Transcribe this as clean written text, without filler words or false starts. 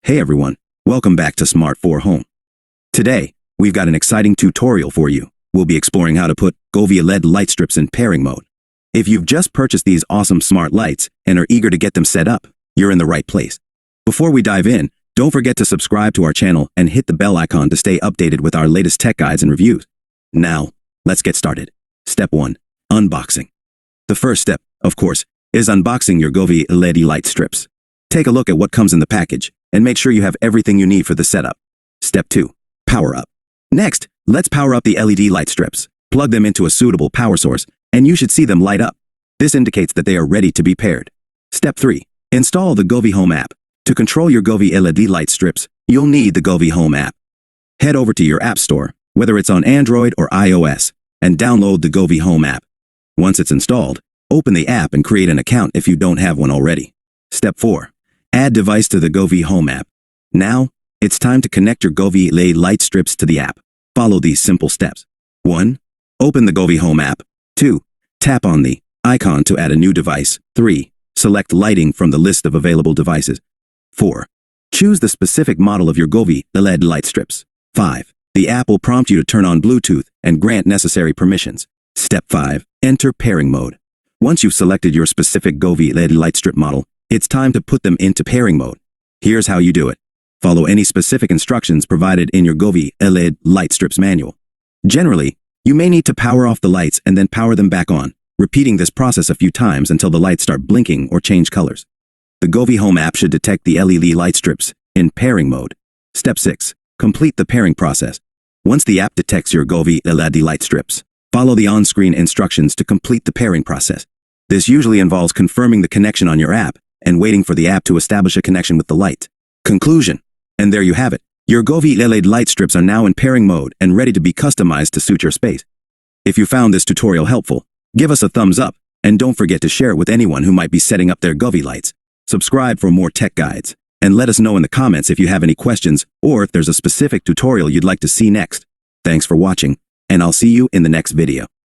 Hey everyone, welcome back to Smart 4 Home. Today, we've got an exciting tutorial for you. We'll be exploring how to put Govee LED light strips in pairing mode. If you've just purchased these awesome smart lights and are eager to get them set up, you're in the right place. Before we dive in, don't forget to subscribe to our channel and hit the bell icon to stay updated with our latest tech guides and reviews. Now, let's get started. Step 1. Unboxing. The first step, of course, is unboxing your Govee LED light strips. Take a look at what comes in the package and make sure you have everything you need for the setup. Step 2. Power up. Next, let's power up the LED light strips. Plug them into a suitable power source, and you should see them light up. This indicates that they are ready to be paired. Step 3. Install the Govee Home app. To control your Govee LED light strips, you'll need the Govee Home app. Head over to your app store, whether it's on Android or iOS, and download the Govee Home app. Once it's installed, open the app and create an account if you don't have one already. Step 4. Add device to the Govee Home app. Now, it's time to connect your Govee LED light strips to the app. Follow these simple steps. 1. Open the Govee Home app. 2. Tap on the icon to add a new device. 3. Select lighting from the list of available devices. 4. Choose the specific model of your Govee LED light strips. 5. The app will prompt you to turn on Bluetooth and grant necessary permissions. Step 5. Enter pairing mode. Once you've selected your specific Govee LED light strip model, it's time to put them into pairing mode. Here's how you do it. Follow any specific instructions provided in your Govee LED light strips manual. Generally, you may need to power off the lights and then power them back on, repeating this process a few times until the lights start blinking or change colors. The Govee Home app should detect the LED light strips in pairing mode. Step 6. Complete the pairing process. Once the app detects your Govee LED light strips, follow the on-screen instructions to complete the pairing process. This usually involves confirming the connection on your app and waiting for the app to establish a connection with the light. Conclusion. And there you have it. Your Govee LED light strips are now in pairing mode and ready to be customized to suit your space. If you found this tutorial helpful, give us a thumbs up and don't forget to share it with anyone who might be setting up their Govee lights. Subscribe for more tech guides and let us know in the comments if you have any questions or if there's a specific tutorial you'd like to see next. Thanks for watching, and I'll see you in the next video.